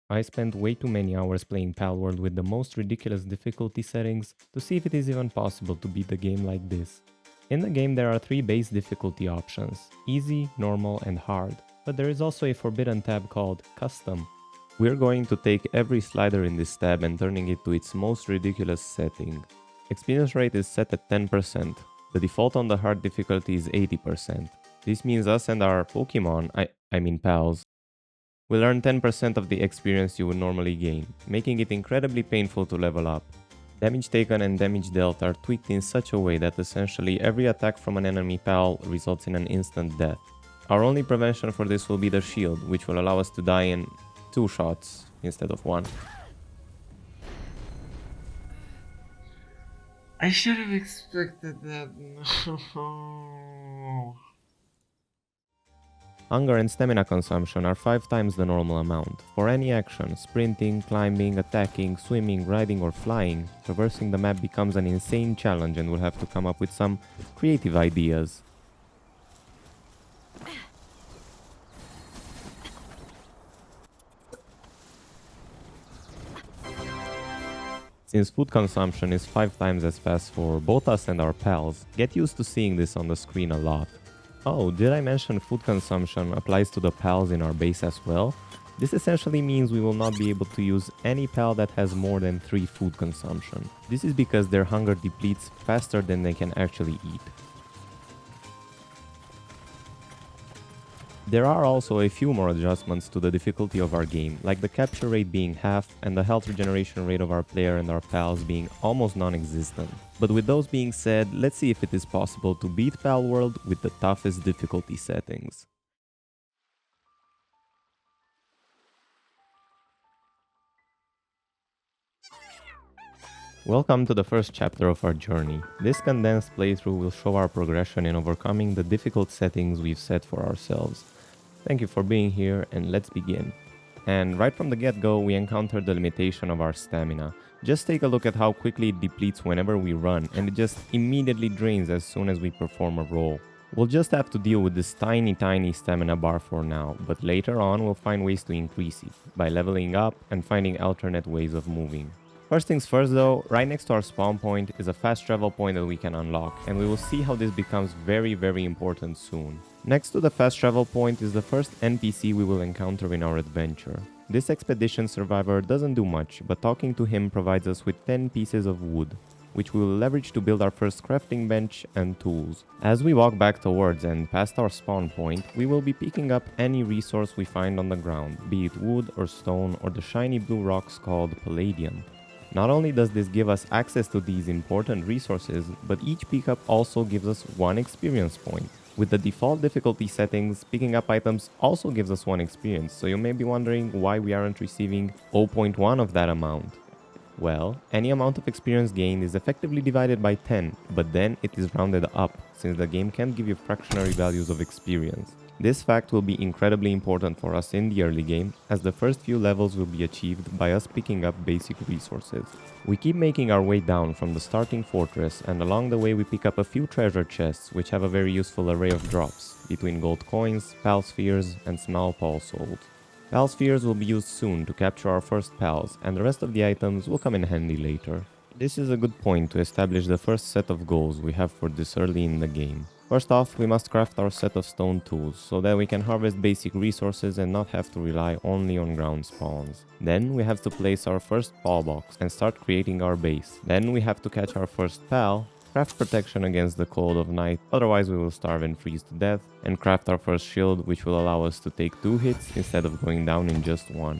I spent way too many hours playing Palworld with the most ridiculous difficulty settings to see if it is even possible to beat the game like this. In the game there are 3 base difficulty options, easy, normal and hard, but there is also a forbidden tab called custom. We're going to take every slider in this tab and turning it to its most ridiculous setting. Experience rate is set at 10%, the default on the hard difficulty is 80%. This means us and our Pokemon, I mean pals, will earn 10% of the experience you would normally gain, making it incredibly painful to level up. Damage taken and damage dealt are tweaked in such a way that essentially every attack from an enemy pal results in an instant death. Our only prevention for this will be the shield, which will allow us to die in 2 shots instead of 1. I should have expected that. No. Hunger and stamina consumption are 5 times the normal amount. For any action, sprinting, climbing, attacking, swimming, riding or flying, traversing the map becomes an insane challenge and we'll have to come up with some creative ideas. Since food consumption is 5 times as fast for both us and our pals, get used to seeing this on the screen a lot. Oh, did I mention food consumption applies to the pals in our base as well? This essentially means we will not be able to use any pal that has more than 3 food consumption. This is because their hunger depletes faster than they can actually eat. There are also a few more adjustments to the difficulty of our game, like the capture rate being half and the health regeneration rate of our player and our pals being almost non-existent. But with those being said, let's see if it is possible to beat Palworld with the toughest difficulty settings. Welcome to the first chapter of our journey. This condensed playthrough will show our progression in overcoming the difficult settings we've set for ourselves. Thank you for being here and let's begin. And right from the get-go we encounter the limitation of our stamina. Just take a look at how quickly it depletes whenever we run and it just immediately drains as soon as we perform a roll. We'll just have to deal with this tiny stamina bar for now, but later on we'll find ways to increase it by leveling up and finding alternate ways of moving. First things first though, right next to our spawn point is a fast travel point that we can unlock, and we will see how this becomes very important soon. Next to the fast travel point is the first NPC we will encounter in our adventure. This expedition survivor doesn't do much, but talking to him provides us with 10 pieces of wood, which we will leverage to build our first crafting bench and tools. As we walk back towards and past our spawn point, we will be picking up any resource we find on the ground, be it wood or stone or the shiny blue rocks called palladium. Not only does this give us access to these important resources, but each pickup also gives us 1 experience point. With the default difficulty settings, picking up items also gives us 1 experience, so you may be wondering why we aren't receiving 0.1 of that amount. Well, any amount of experience gained is effectively divided by 10, but then it is rounded up, since the game can't give you fractionary values of experience. This fact will be incredibly important for us in the early game, as the first few levels will be achieved by us picking up basic resources. We keep making our way down from the starting fortress, and along the way we pick up a few treasure chests which have a very useful array of drops, between gold coins, pal spheres and small pal souls. Pal spheres will be used soon to capture our first pals, and the rest of the items will come in handy later. This is a good point to establish the first set of goals we have for this early in the game. First off, we must craft our set of stone tools, so that we can harvest basic resources and not have to rely only on ground spawns. Then we have to place our first pal box and start creating our base. Then we have to catch our first pal, craft protection against the cold of night, otherwise we will starve and freeze to death, and craft our first shield, which will allow us to take 2 hits instead of going down in just 1.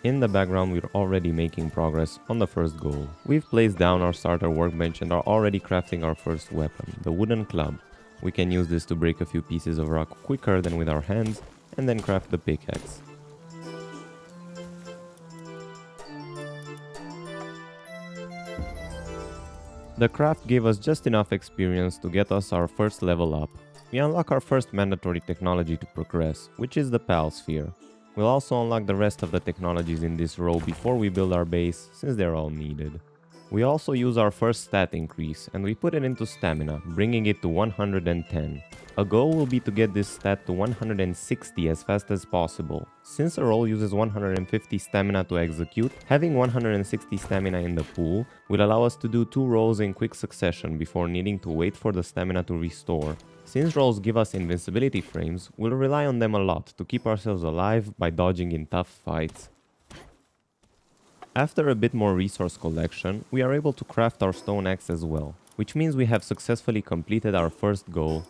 In the background, we're already making progress on the first goal. We've placed down our starter workbench and are already crafting our first weapon, the wooden club. We can use this to break a few pieces of rock quicker than with our hands, and then craft the pickaxe. The craft gave us just enough experience to get us our first level up. We unlock our first mandatory technology to progress, which is the Pal Sphere. We'll also unlock the rest of the technologies in this row before we build our base, since they're all needed. We also use our first stat increase and we put it into stamina, bringing it to 110. A goal will be to get this stat to 160 as fast as possible. Since a roll uses 150 stamina to execute, having 160 stamina in the pool will allow us to do 2 rolls in quick succession before needing to wait for the stamina to restore. Since rolls give us invincibility frames, we'll rely on them a lot to keep ourselves alive by dodging in tough fights. After a bit more resource collection, we are able to craft our stone axe as well, which means we have successfully completed our first goal.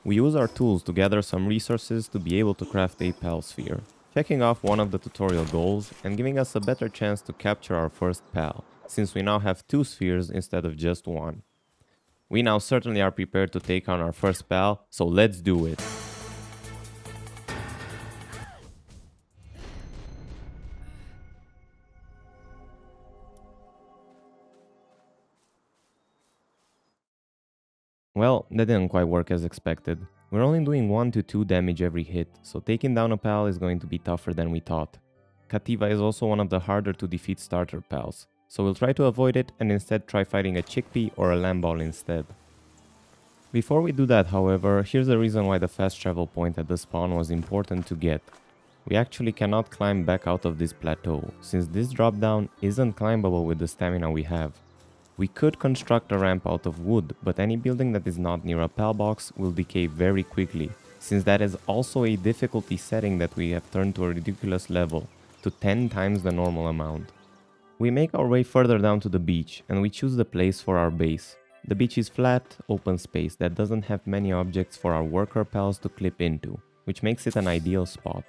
We use our tools to gather some resources to be able to craft a Pal sphere, checking off one of the tutorial goals and giving us a better chance to capture our first Pal, since we now have 2 spheres instead of just 1. We now certainly are prepared to take on our first Pal, so let's do it! Well, that didn't quite work as expected. We're only doing 1 to 2 damage every hit, so taking down a pal is going to be tougher than we thought. Kativa is also one of the harder to defeat starter pals, so we'll try to avoid it and instead try fighting a chickpea or a lamb ball instead. Before we do that, however, here's the reason why the fast travel point at the spawn was important to get. We actually cannot climb back out of this plateau, since this drop down isn't climbable with the stamina we have. We could construct a ramp out of wood, but any building that is not near a pal box will decay very quickly, since that is also a difficulty setting that we have turned to a ridiculous level, to 10 times the normal amount. We make our way further down to the beach, and we choose the place for our base. The beach is flat, open space that doesn't have many objects for our worker pals to clip into, which makes it an ideal spot.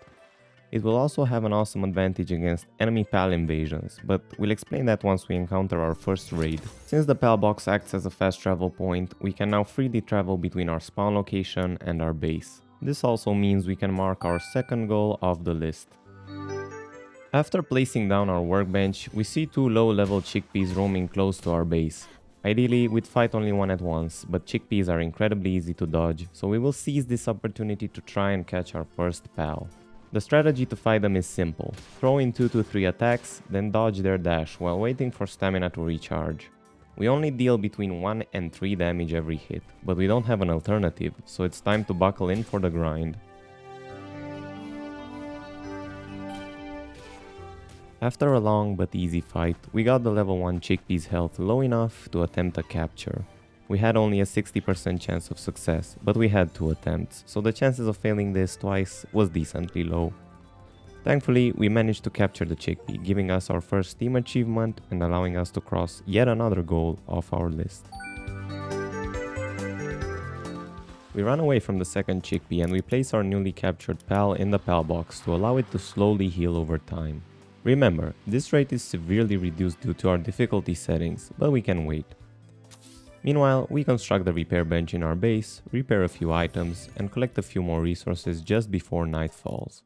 It will also have an awesome advantage against enemy pal invasions, but we'll explain that once we encounter our first raid. Since the pal box acts as a fast travel point, we can now freely travel between our spawn location and our base. This also means we can mark our second goal off the list. After placing down our workbench, we see 2 low-level chickpeas roaming close to our base. Ideally, we'd fight only one at once, but chickpeas are incredibly easy to dodge, so we will seize this opportunity to try and catch our first pal. The strategy to fight them is simple. Throw in 2 to 3 attacks, then dodge their dash while waiting for stamina to recharge. We only deal between 1 and 3 damage every hit, but we don't have an alternative, so it's time to buckle in for the grind. After a long but easy fight, we got the level 1 chickpea's health low enough to attempt a capture. We had only a 60% chance of success, but we had 2 attempts, so the chances of failing this twice was decently low. Thankfully, we managed to capture the chickpea, giving us our first team achievement and allowing us to cross yet another goal off our list. We run away from the second chickpea and we place our newly captured pal in the pal box to allow it to slowly heal over time. Remember, this rate is severely reduced due to our difficulty settings, but we can wait. Meanwhile, we construct the repair bench in our base, repair a few items, and collect a few more resources just before night falls.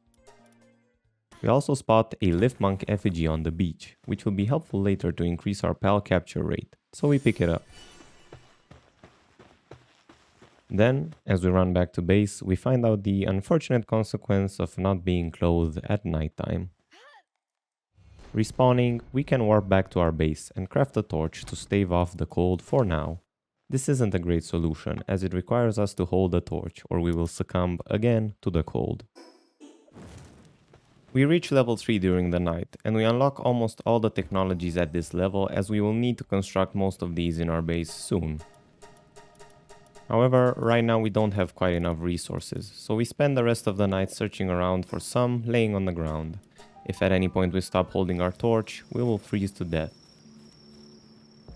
We also spot a lift monk effigy on the beach, which will be helpful later to increase our pal capture rate, so we pick it up. Then, as we run back to base, we find out the unfortunate consequence of not being clothed at nighttime. Respawning, we can warp back to our base and craft a torch to stave off the cold for now. This isn't a great solution, as it requires us to hold the torch, or we will succumb again to the cold. We reach level 3 during the night, and we unlock almost all the technologies at this level, as we will need to construct most of these in our base soon. However, right now we don't have quite enough resources, so we spend the rest of the night searching around for some laying on the ground. If at any point we stop holding our torch, we will freeze to death.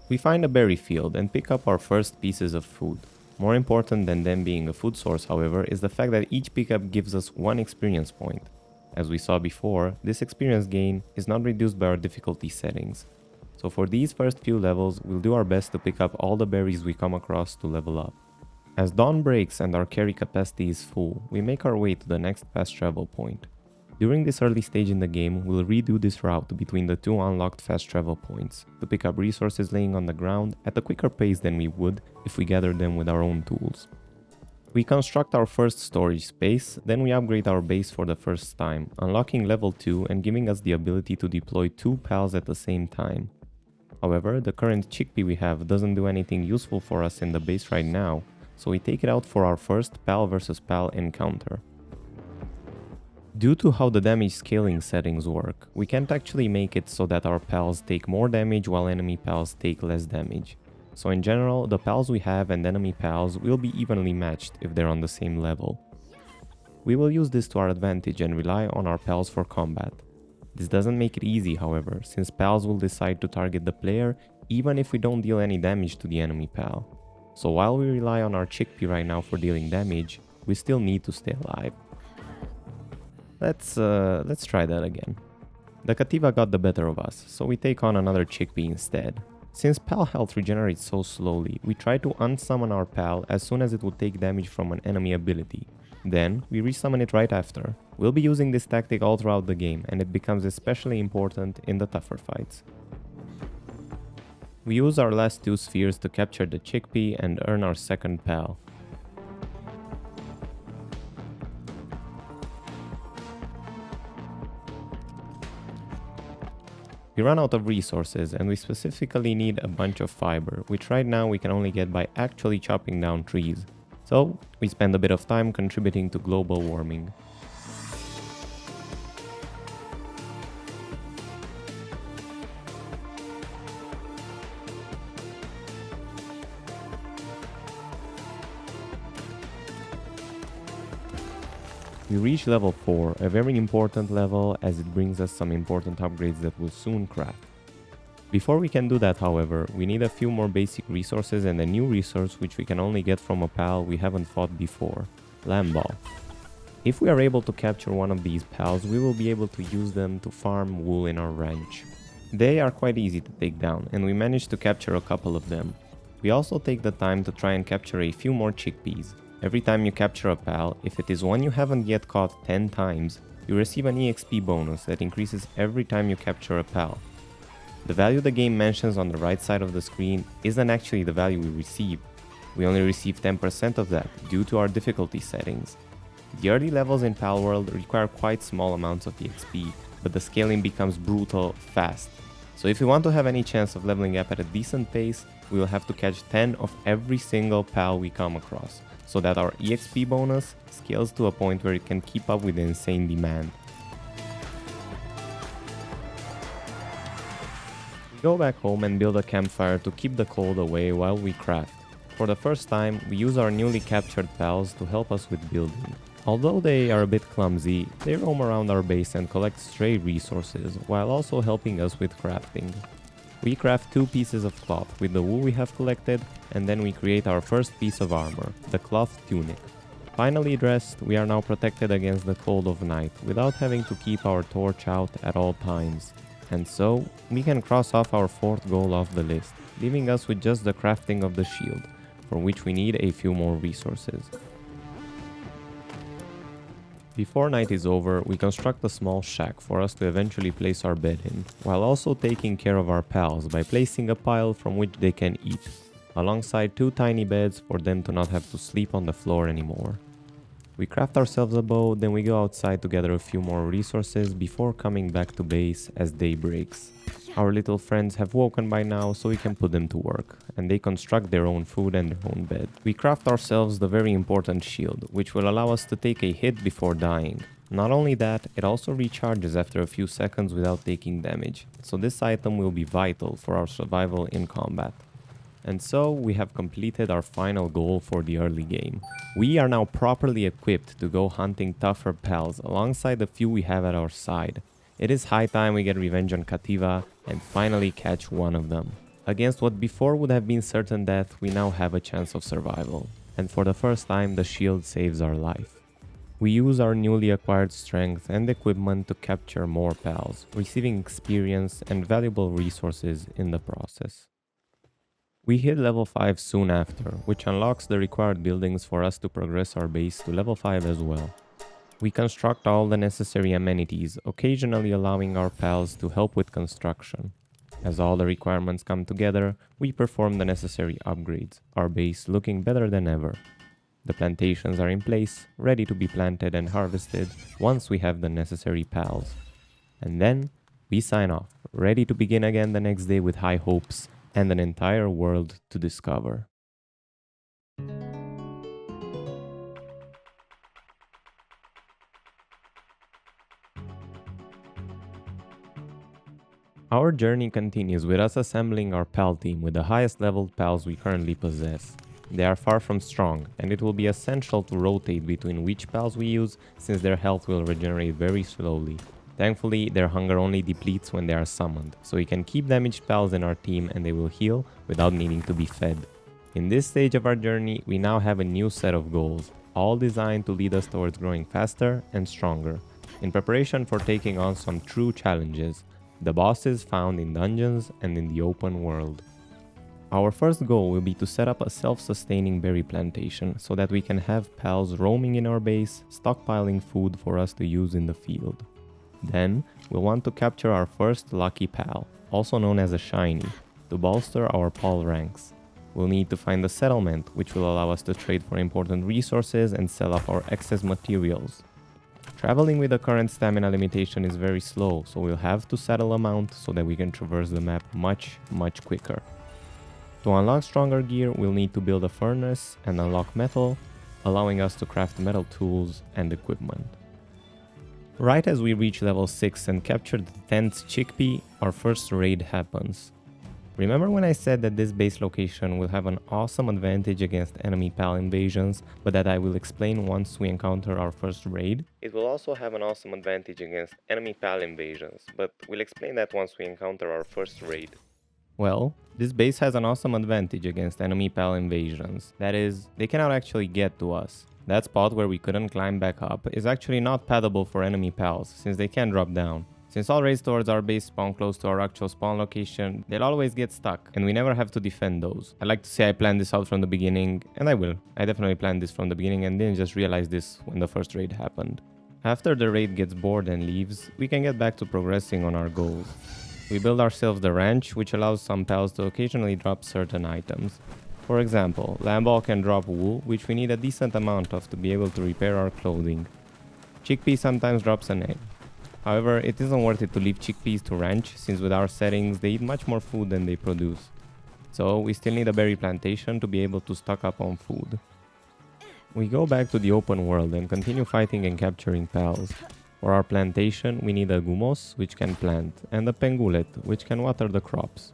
We find a berry field and pick up our first pieces of food. More important than them being a food source, however, is the fact that each pickup gives us 1 experience point. As we saw before, this experience gain is not reduced by our difficulty settings. So for these first few levels, we'll do our best to pick up all the berries we come across to level up. As dawn breaks and our carry capacity is full, we make our way to the next fast travel point. During this early stage in the game, we'll redo this route between the 2 unlocked fast travel points to pick up resources laying on the ground at a quicker pace than we would if we gathered them with our own tools. We construct our first storage space, then we upgrade our base for the first time, unlocking level 2 and giving us the ability to deploy 2 pals at the same time. However, the current chickpea we have doesn't do anything useful for us in the base right now, so we take it out for our first pal versus pal encounter. Due to how the damage scaling settings work, we can't actually make it so that our pals take more damage while enemy pals take less damage. So in general, the pals we have and enemy pals will be evenly matched if they're on the same level. We will use this to our advantage and rely on our pals for combat. This doesn't make it easy, however, since pals will decide to target the player even if we don't deal any damage to the enemy pal. So while we rely on our chickpea right now for dealing damage, we still need to stay alive. Let's try that again. The Kativa got the better of us, so we take on another chickpea instead. Since pal health regenerates so slowly, we try to unsummon our pal as soon as it would take damage from an enemy ability. Then, we resummon it right after. We'll be using this tactic all throughout the game, and it becomes especially important in the tougher fights. We use our last 2 spheres to capture the chickpea and earn our second pal. We run out of resources and we specifically need a bunch of fiber, which right now we can only get by actually chopping down trees. So we spend a bit of time contributing to global warming. We reach level 4, a very important level as it brings us some important upgrades that we'll soon craft. Before we can do that, however, we need a few more basic resources and a new resource which we can only get from a pal we haven't fought before, Lamball. If we are able to capture one of these pals, we will be able to use them to farm wool in our ranch. They are quite easy to take down, and we managed to capture a couple of them. We also take the time to try and capture a few more chickpeas. Every time you capture a pal, if it is one you haven't yet caught 10 times, you receive an EXP bonus that increases every time you capture a pal. The value the game mentions on the right side of the screen isn't actually the value we receive. We only receive 10% of that due to our difficulty settings. The early levels in Palworld require quite small amounts of EXP, but the scaling becomes brutal fast. So if we want to have any chance of leveling up at a decent pace, we will have to catch 10 of every single pal we come across, so that our EXP bonus scales to a point where it can keep up with the insane demand. We go back home and build a campfire to keep the cold away while we craft. For the first time, we use our newly captured pals to help us with building. Although they are a bit clumsy, they roam around our base and collect stray resources, while also helping us with crafting. We craft 2 pieces of cloth with the wool we have collected, and then we create our first piece of armor, the cloth tunic. Finally dressed, we are now protected against the cold of night, without having to keep our torch out at all times. And so, we can cross off our 4th goal off the list, leaving us with just the crafting of the shield, for which we need a few more resources. Before night is over, we construct a small shack for us to eventually place our bed in, while also taking care of our pals by placing a pile from which they can eat, alongside 2 tiny beds for them to not have to sleep on the floor anymore. We craft ourselves a bow, then we go outside to gather a few more resources before coming back to base as day breaks. Our little friends have woken by now, so we can put them to work, and they construct their own food and their own bed. We craft ourselves the very important shield, which will allow us to take a hit before dying. Not only that, it also recharges after a few seconds without taking damage, so this item will be vital for our survival in combat. And so, we have completed our final goal for the early game. We are now properly equipped to go hunting tougher pals alongside the few we have at our side. It is high time we get revenge on Kativa and finally catch one of them. Against what before would have been certain death, we now have a chance of survival. And for the first time, the shield saves our life. We use our newly acquired strength and equipment to capture more pals, receiving experience and valuable resources in the process. We hit level 5 soon after, which unlocks the required buildings for us to progress our base to level 5 as well. We construct all the necessary amenities, occasionally allowing our pals to help with construction. As all the requirements come together, we perform the necessary upgrades, our base looking better than ever. The plantations are in place, ready to be planted and harvested once we have the necessary pals. And then we sign off, ready to begin again the next day with high hopes and an entire world to discover. Our journey continues with us assembling our pal team with the highest leveled pals we currently possess. They are far from strong, and it will be essential to rotate between which pals we use since their health will regenerate very slowly. Thankfully, their hunger only depletes when they are summoned, so we can keep damaged pals in our team and they will heal without needing to be fed. In this stage of our journey, we now have a new set of goals, all designed to lead us towards growing faster and stronger, in preparation for taking on some true challenges, the bosses found in dungeons and in the open world. Our first goal will be to set up a self-sustaining berry plantation so that we can have pals roaming in our base, stockpiling food for us to use in the field. Then, we'll want to capture our first lucky pal, also known as a shiny, to bolster our pal ranks. We'll need to find a settlement which will allow us to trade for important resources and sell off our excess materials. Traveling with the current stamina limitation is very slow, so we'll have to settle a mount so that we can traverse the map much quicker. To unlock stronger gear, we'll need to build a furnace and unlock metal, allowing us to craft metal tools and equipment. Right as we reach level 6 and capture the 10th chickpea, our first raid happens. Remember when I said that this base location will have an awesome advantage against enemy pal invasions, but that I will explain once we encounter our first raid? It will also have an awesome advantage against enemy pal invasions, but we'll explain that once we encounter our first raid. Well, this base has an awesome advantage against enemy pal invasions. That is, they cannot actually get to us. That spot where we couldn't climb back up is actually not paddable for enemy pals, since they can drop down. Since all raids towards our base spawn close to our actual spawn location, they'll always get stuck, and we never have to defend those. I like to say I planned this out from the beginning, and I will. I definitely planned this from the beginning and didn't just realize this when the first raid happened. After the raid gets bored and leaves, we can get back to progressing on our goals. We build ourselves the ranch, which allows some pals to occasionally drop certain items. For example, Lamball can drop wool, which we need a decent amount of to be able to repair our clothing. Chickpea sometimes drops an egg. However, it isn't worth it to leave chickpeas to ranch, since with our settings they eat much more food than they produce. So we still need a berry plantation to be able to stock up on food. We go back to the open world and continue fighting and capturing pals. For our plantation, we need a gumos, which can plant, and a pengulet, which can water the crops.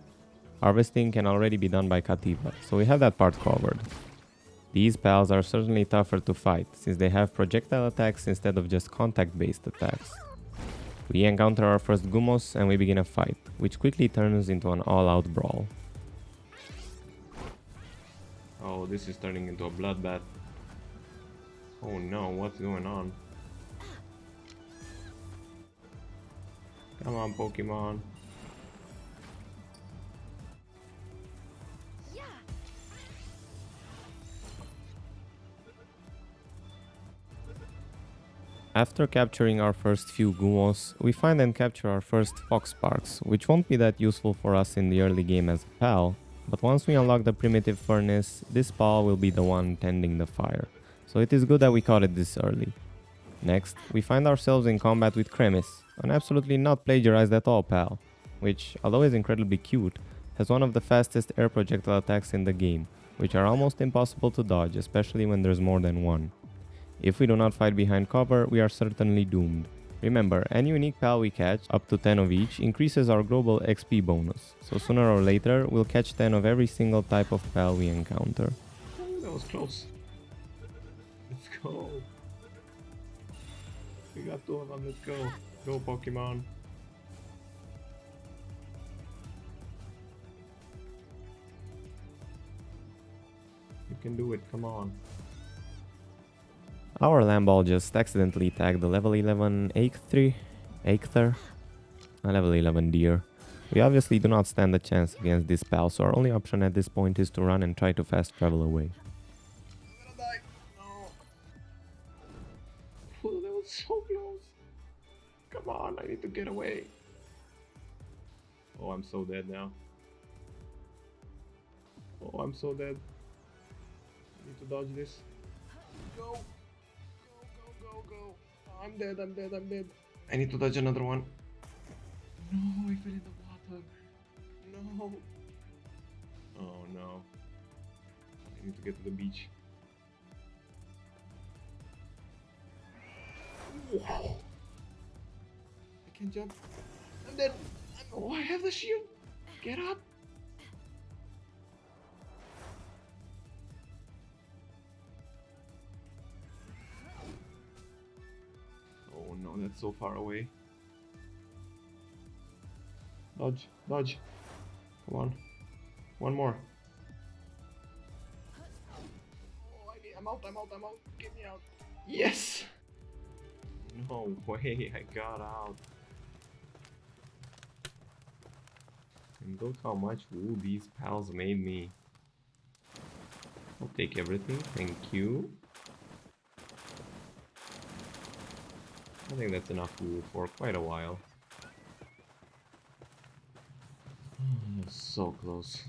Harvesting can already be done by Kativa, so we have that part covered. These pals are certainly tougher to fight, since they have projectile attacks instead of just contact-based attacks. We encounter our first gumos and we begin a fight, which quickly turns into an all-out brawl. Oh, this is turning into a bloodbath. Oh no, what's going on? Come on, Pokemon. After capturing our first few gumos, we find and capture our first Foxparks, which won't be that useful for us in the early game as a pal, but once we unlock the primitive furnace, this pal will be the one tending the fire, so it is good that we caught it this early. Next, we find ourselves in combat with Cremis, an absolutely not plagiarized at all pal, which, although is incredibly cute, has one of the fastest air projectile attacks in the game, which are almost impossible to dodge, especially when there's more than one. If we do not fight behind cover, we are certainly doomed. Remember, any unique pal we catch, up to 10 of each, increases our global XP bonus, so sooner or later we'll catch 10 of every single type of pal we encounter. Oh, that was close. Let's go. We got 2 of them, let's go. Go, Pokemon. You can do it, come on. Our Lamball just accidentally tagged the level 11 Aether, a level 11 deer. We obviously do not stand a chance against this pal, so our only option at this point is to run and try to fast travel away. I'm gonna die. No. Oh, that was so close. Come on, I need to get away. Oh, I'm so dead now. Oh, I'm so dead. I need to dodge this. Go. Go, go, go, go. Oh, I'm dead, I'm dead, I'm dead. I need to dodge another one. No, I fell in the water. No. Oh no. I need to get to the beach. Wow. I can't jump. I'm dead. Oh, I have the shield. Get up. Oh no, that's so far away. Dodge, dodge. Come on. One more. Oh, I'm out. Get me out. Yes! No way, I got out. And look how much wool these pals made me. I'll take everything, thank you. I think that's enough wool for quite a while. So close.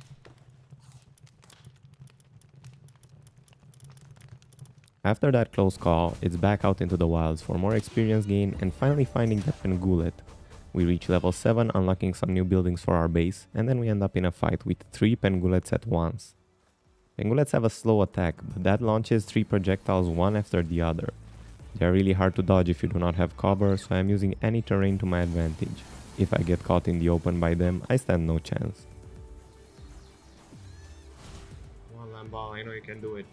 After that close call, it's back out into the wilds for more experience gain and finally finding the Pengullet. We reach level 7, unlocking some new buildings for our base, and then we end up in a fight with 3 Pengullets at once. Pengullets have a slow attack, but that launches 3 projectiles one after the other. They are really hard to dodge if you do not have cover, so I am using any terrain to my advantage. If I get caught in the open by them, I stand no chance. Come on, Lamball, I know you can do it.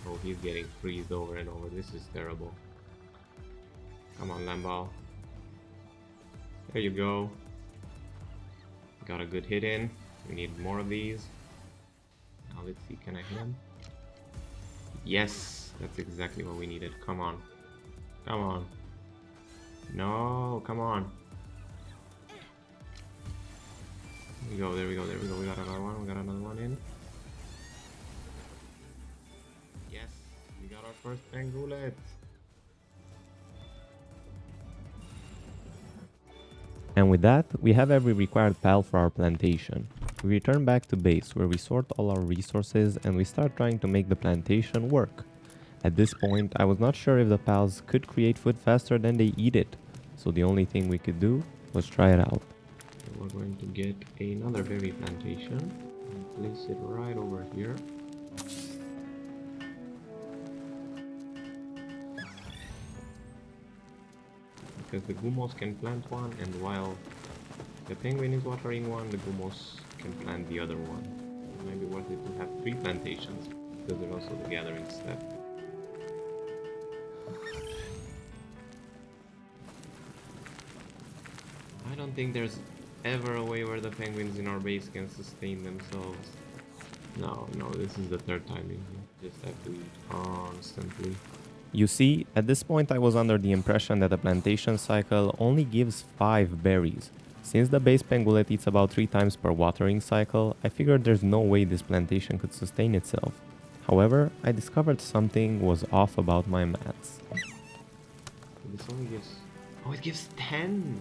Oh, he's getting freezed over and over. This is terrible. Come on, Lamball. There you go. Got a good hit in. We need more of these. Now let's see, can I hit him? Yes, that's exactly what we needed. Come on. Come on. No, come on. There we go, there we go, there we go. We got another one in. Yes, we got our first Pengullet. And with that, we have every required pal for our plantation. We return back to base where we sort all our resources and we start trying to make the plantation work. At this point, I was not sure if the pals could create food faster than they eat it, so the only thing we could do was try it out. So we're going to get another berry plantation and place it right over here. Because the Gumos can plant one, and while the penguin is watering one, the Gumos can plant the other one. It might be worth it to have 3 plantations, because there's also the gathering step. I don't think there's ever a way where the penguins in our base can sustain themselves. No, this is the 3rd time in here. Just have to eat constantly. You see, at this point I was under the impression that the plantation cycle only gives 5 berries. Since the base Pengullet eats about 3 times per watering cycle, I figured there's no way this plantation could sustain itself. However, I discovered something was off about my maths. This only gives... Oh, it gives 10!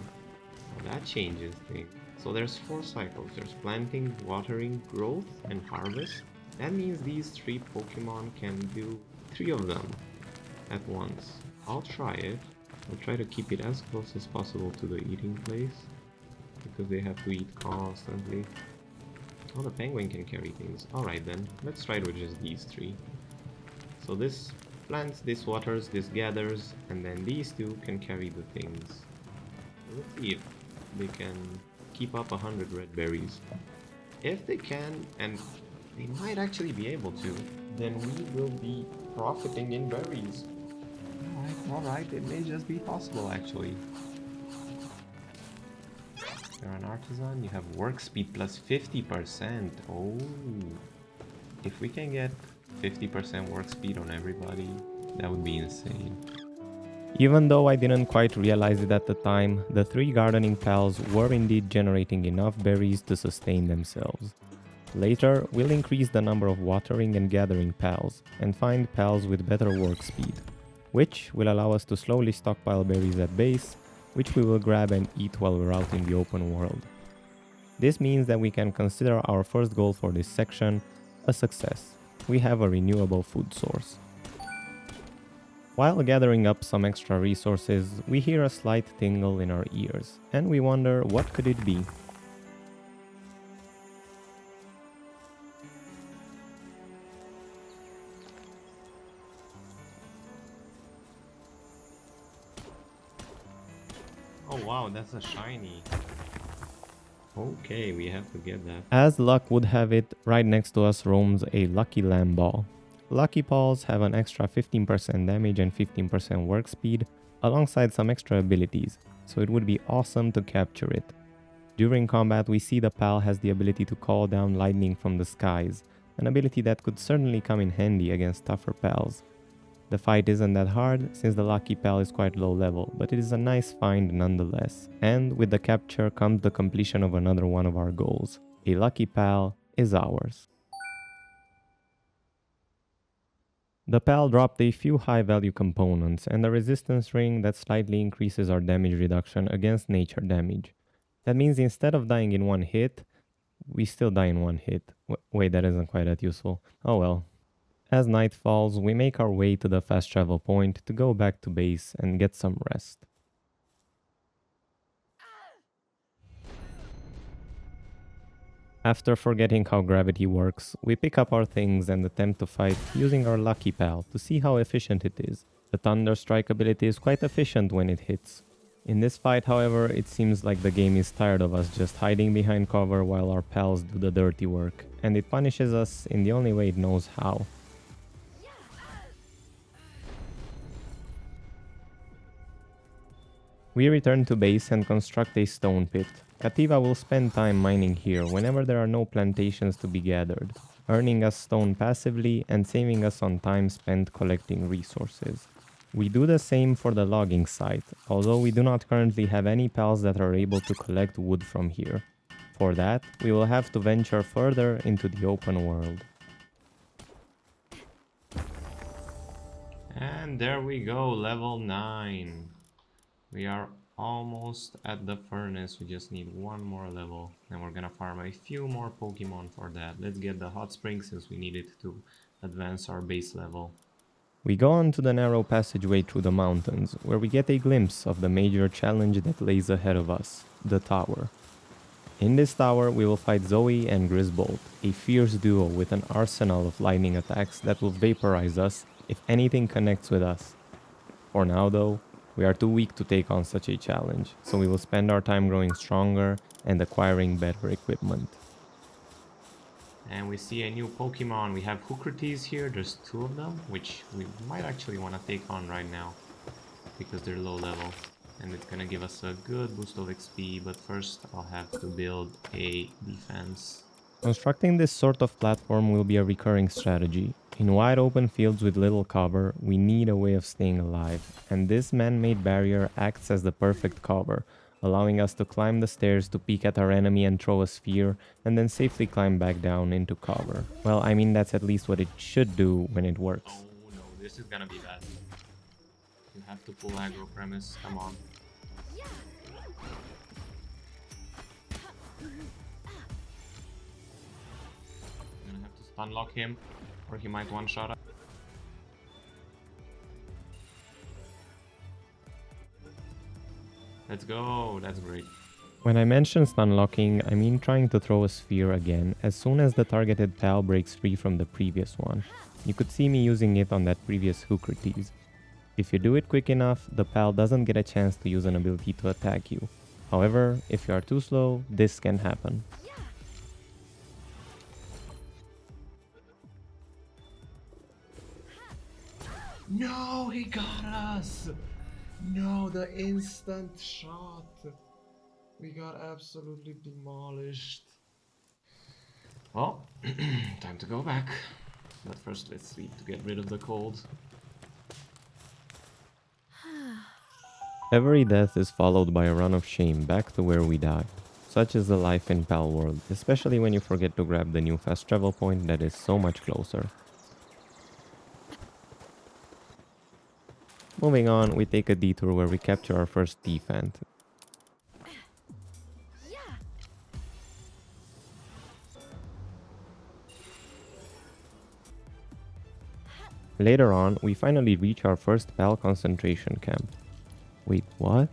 Oh, that changes things. So there's 4 cycles. There's planting, watering, growth, and harvest. That means these 3 Pokemon can do 3 of them at once. I'll try it. I'll try to keep it as close as possible to the eating place, because they have to eat constantly. Oh, the penguin can carry things. Alright then, let's try it with just these 3. So this plants, this waters, this gathers, and then these 2 can carry the things. Let's see if they can keep up 100 red berries. If they can, and they might actually be able to, then we will be profiting in berries. Alright, it may just be possible actually. You're an artisan, you have work speed plus 50%. Oh, if we can get 50% work speed on everybody, that would be insane. Even though I didn't quite realize it at the time, the 3 gardening pals were indeed generating enough berries to sustain themselves. Later, we'll increase the number of watering and gathering pals, and find pals with better work speed, which will allow us to slowly stockpile berries at base, which we will grab and eat while we're out in the open world. This means that we can consider our first goal for this section a success. We have a renewable food source. While gathering up some extra resources, we hear a slight tingle in our ears, and we wonder what could it be. Oh wow, that's a shiny. Okay, we have to get that. As luck would have it, right next to us roams a Lucky Lamb Ball. Lucky Balls have an extra 15% damage and 15% work speed, alongside some extra abilities, so it would be awesome to capture it. During combat, we see the pal has the ability to call down lightning from the skies, an ability that could certainly come in handy against tougher pals. The fight isn't that hard, since the Lucky Pal is quite low level, but it is a nice find nonetheless. And with the capture comes the completion of another one of our goals. A Lucky Pal is ours. The Pal dropped a few high value components and a resistance ring that slightly increases our damage reduction against nature damage. That means instead of dying in one hit, we still die in one hit. Wait, that isn't quite that useful. Oh well. As night falls, we make our way to the fast travel point to go back to base and get some rest. After forgetting how gravity works, we pick up our things and attempt to fight using our Lucky Pal to see how efficient it is. The Thunder Strike ability is quite efficient when it hits. In this fight, however, it seems like the game is tired of us just hiding behind cover while our pals do the dirty work, and it punishes us in the only way it knows how. We return to base and construct a stone pit. Kativa will spend time mining here whenever there are no plantations to be gathered, earning us stone passively and saving us on time spent collecting resources. We do the same for the logging site, although we do not currently have any pals that are able to collect wood from here. For that, we will have to venture further into the open world. And there we go, level 9. We are almost at the furnace. We just need one more level, and we're gonna farm a few more Pokemon for that. Let's get the hot spring since we need it to advance our base level. We go on to the narrow passageway through the mountains, where we get a glimpse of the major challenge that lays ahead of us, the tower. In this tower, we will fight Zoe and Grisbolt, a fierce duo with an arsenal of lightning attacks that will vaporize us if anything connects with us. For now though, we are too weak to take on such a challenge, so we will spend our time growing stronger and acquiring better equipment. And we see a new Pokemon. We have Hookrates here, there's 2 of them, which we might actually want to take on right now, because they're low level. And it's gonna give us a good boost of XP, but first I'll have to build a defense. Constructing this sort of platform will be a recurring strategy. In wide open fields with little cover, we need a way of staying alive, and this man-made barrier acts as the perfect cover, allowing us to climb the stairs to peek at our enemy and throw a sphere, and then safely climb back down into cover. Well, I mean that's at least what it should do when it works. Oh no, this is gonna be bad. You have to pull aggro premise, come on. I'm gonna have to stun lock him, or he might one-shot us. Let's go, that's great. When I mention stun locking, I mean trying to throw a sphere again as soon as the targeted pal breaks free from the previous one. You could see me using it on that previous Hookrates. If you do it quick enough, the pal doesn't get a chance to use an ability to attack you. However, if you are too slow, this can happen. No, he got us! No, the instant shot! We got absolutely demolished. Well, time to go back. But first let's sleep to get rid of the cold. Every death is followed by a run of shame back to where we died. Such is the life in Palworld, especially when you forget to grab the new fast travel point that is so much closer. Moving on, we take a detour where we capture our first defant. Later on, we finally reach our first PAL concentration camp. Wait, what?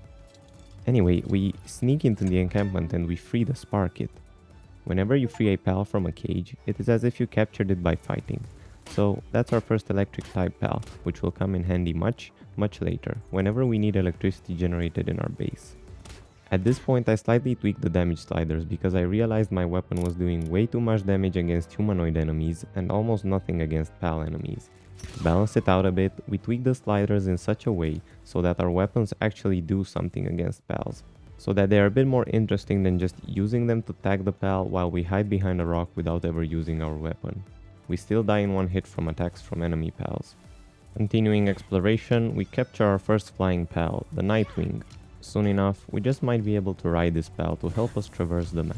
Anyway, we sneak into the encampment and we free the Spark Kit. Whenever you free a PAL from a cage, it is as if you captured it by fighting. So that's our first electric type PAL, which will come in handy much later, whenever we need electricity generated in our base. At this point I slightly tweaked the damage sliders because I realized my weapon was doing way too much damage against humanoid enemies and almost nothing against PAL enemies. To balance it out a bit, we tweaked the sliders in such a way so that our weapons actually do something against PALs, so that they are a bit more interesting than just using them to tag the PAL while we hide behind a rock without ever using our weapon. We still die in one hit from attacks from enemy PALs. Continuing exploration, we capture our first flying PAL, the Nightwing. Soon enough, we just might be able to ride this PAL to help us traverse the map.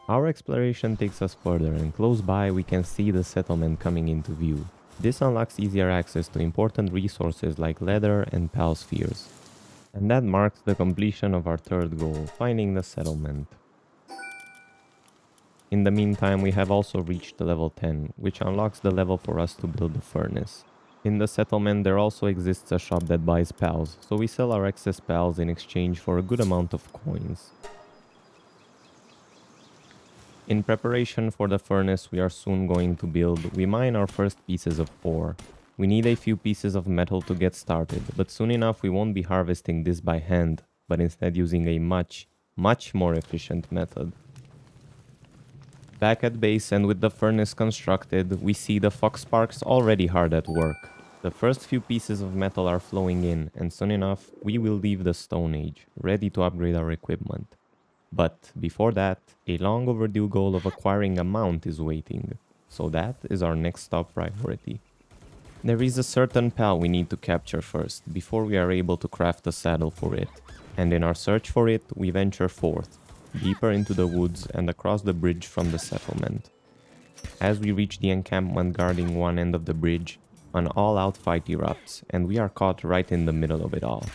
Our exploration takes us further, and close by we can see the settlement coming into view. This unlocks easier access to important resources like leather and PAL spheres. And that marks the completion of our third goal, finding the settlement. In the meantime, we have also reached level 10, which unlocks the level for us to build the furnace. In the settlement there also exists a shop that buys PALs, so we sell our excess PALs in exchange for a good amount of coins. In preparation for the furnace we are soon going to build, we mine our first pieces of ore. We need a few pieces of metal to get started, but soon enough we won't be harvesting this by hand, but instead using a much more efficient method. Back at base and with the furnace constructed, we see the fox sparks already hard at work. The first few pieces of metal are flowing in, and soon enough we will leave the Stone Age, ready to upgrade our equipment. But before that, a long overdue goal of acquiring a mount is waiting, so that is our next top priority. There is a certain PAL we need to capture first, before we are able to craft a saddle for it, and in our search for it we venture forth, deeper into the woods and across the bridge from the settlement. As we reach the encampment guarding one end of the bridge, an all-out fight erupts, and we are caught right in the middle of it all.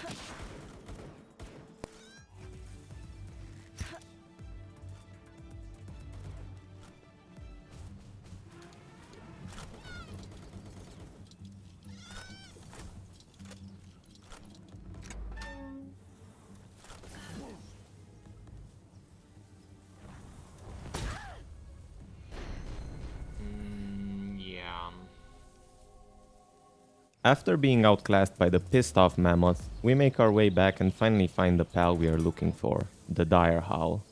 After being outclassed by the pissed off mammoth, we make our way back and finally find the PAL we are looking for, the Dire Howl.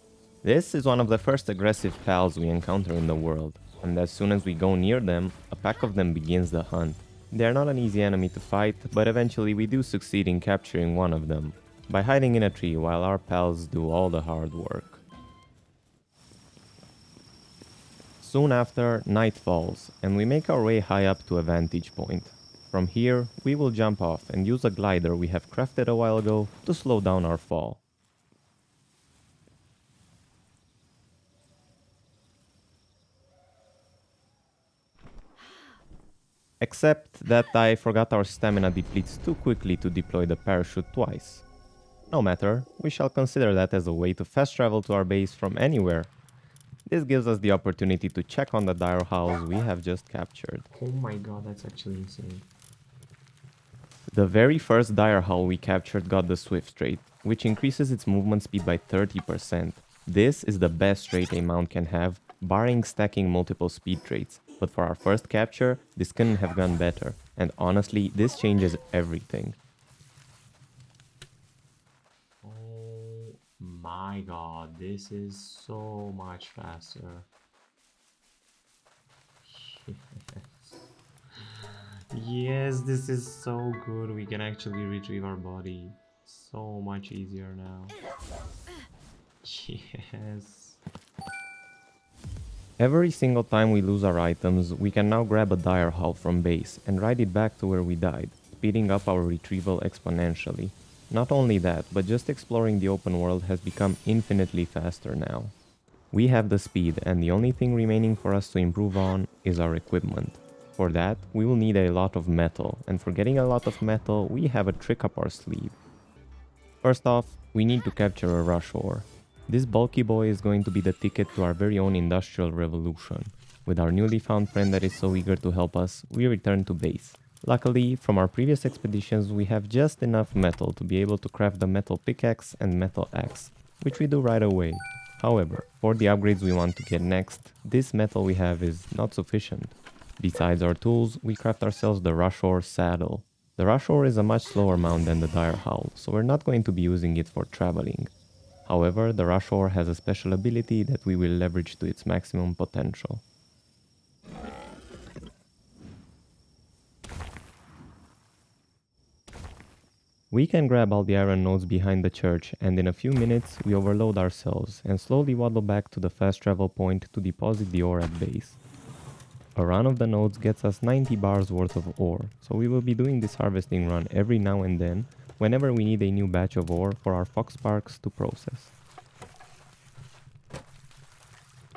This is one of the first aggressive PALs we encounter in the world, and as soon as we go near them, a pack of them begins the hunt. They are not an easy enemy to fight, but eventually we do succeed in capturing one of them, by hiding in a tree while our pals do all the hard work. Soon after, night falls, and we make our way high up to a vantage point. From here, we will jump off and use a glider we have crafted a while ago to slow down our fall. Except that I forgot our stamina depletes too quickly to deploy the parachute twice. No matter, we shall consider that as a way to fast travel to our base from anywhere. This gives us the opportunity to check on the dire howls we have just captured. Oh my god, that's actually insane. The very first dire howl we captured got the Swift trait, which increases its movement speed by 30%. This is the best trait a mount can have, barring stacking multiple speed traits. But for our first capture, this couldn't have gone better, and honestly, this changes everything. Oh my god, this is so much faster. Yes, this is so good. We can actually retrieve our body so much easier now. Yes. Every single time we lose our items, we can now grab a dire howl from base and ride it back to where we died, speeding up our retrieval exponentially. Not only that, but just exploring the open world has become infinitely faster now. We have the speed, and the only thing remaining for us to improve on is our equipment. For that, we will need a lot of metal, and for getting a lot of metal, we have a trick up our sleeve. First off, we need to capture a rush ore. This bulky boy is going to be the ticket to our very own industrial revolution. With our newly found friend that is so eager to help us, we return to base. Luckily, from our previous expeditions, we have just enough metal to be able to craft the metal pickaxe and metal axe, which we do right away. However, for the upgrades we want to get next, this metal we have is not sufficient. Besides our tools, we craft ourselves the rush ore saddle. The rush ore is a much slower mount than the dire howl, so we're not going to be using it for traveling. However, the rush ore has a special ability that we will leverage to its maximum potential. We can grab all the iron nodes behind the church, and in a few minutes we overload ourselves and slowly waddle back to the fast travel point to deposit the ore at base. A run of the nodes gets us 90 bars worth of ore, so we will be doing this harvesting run every now and then whenever we need a new batch of ore for our fox sparks to process.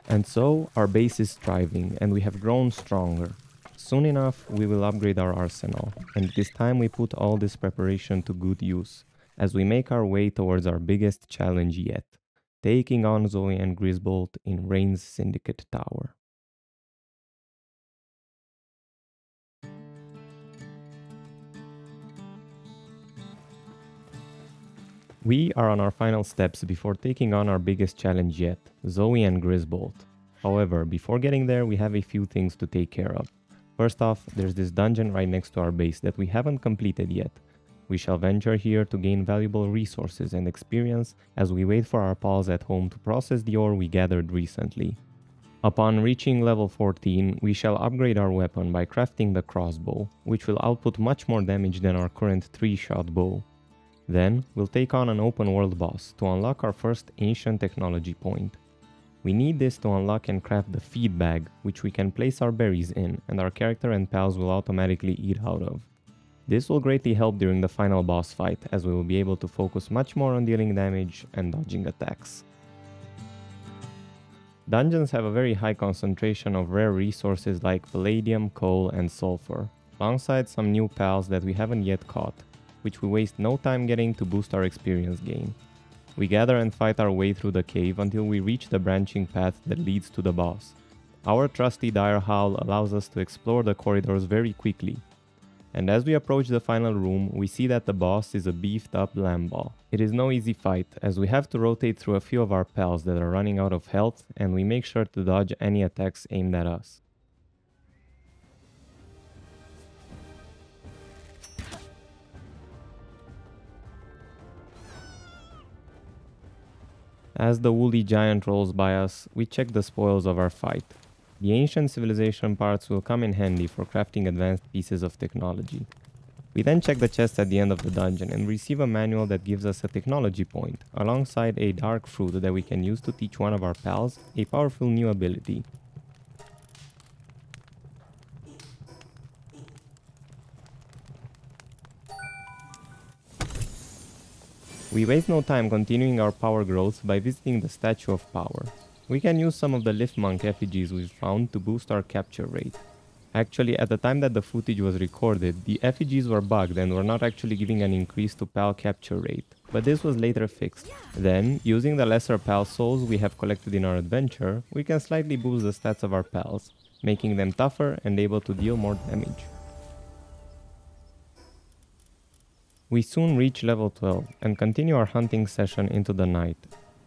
And so our base is thriving and we have grown stronger. Soon enough we will upgrade our arsenal, and it is time we put all this preparation to good use as we make our way towards our biggest challenge yet, taking on Zoe and Grisbolt in Rain's Syndicate Tower. We are on our final steps before taking on our biggest challenge yet, Zoe and Grisbolt. However, before getting there we have a few things to take care of. First off, there's this dungeon right next to our base that we haven't completed yet. We shall venture here to gain valuable resources and experience as we wait for our pals at home to process the ore we gathered recently. Upon reaching level 14, we shall upgrade our weapon by crafting the crossbow, which will output much more damage than our current 3-shot bow. Then, we'll take on an open world boss to unlock our first ancient technology point. We need this to unlock and craft the feed bag, which we can place our berries in and our character and pals will automatically eat out of. This will greatly help during the final boss fight, as we will be able to focus much more on dealing damage and dodging attacks. Dungeons have a very high concentration of rare resources like palladium, coal and sulfur, alongside some new pals that we haven't yet caught, which we waste no time getting to boost our experience gain. We gather and fight our way through the cave until we reach the branching path that leads to the boss. Our trusty dire howl allows us to explore the corridors very quickly. And as we approach the final room, we see that the boss is a beefed up lamball. It is no easy fight, as we have to rotate through a few of our pals that are running out of health, and we make sure to dodge any attacks aimed at us. As the woolly giant rolls by us, we check the spoils of our fight. The ancient civilization parts will come in handy for crafting advanced pieces of technology. We then check the chest at the end of the dungeon and receive a manual that gives us a technology point, alongside a dark fruit that we can use to teach one of our pals a powerful new ability. We waste no time continuing our power growth by visiting the Statue of Power. We can use some of the Lift Monk effigies we've found to boost our capture rate. Actually, at the time that the footage was recorded, the effigies were bugged and were not actually giving an increase to PAL capture rate, but this was later fixed. Then, using the lesser PAL souls we have collected in our adventure, we can slightly boost the stats of our PALs, making them tougher and able to deal more damage. We soon reach level 12 and continue our hunting session into the night.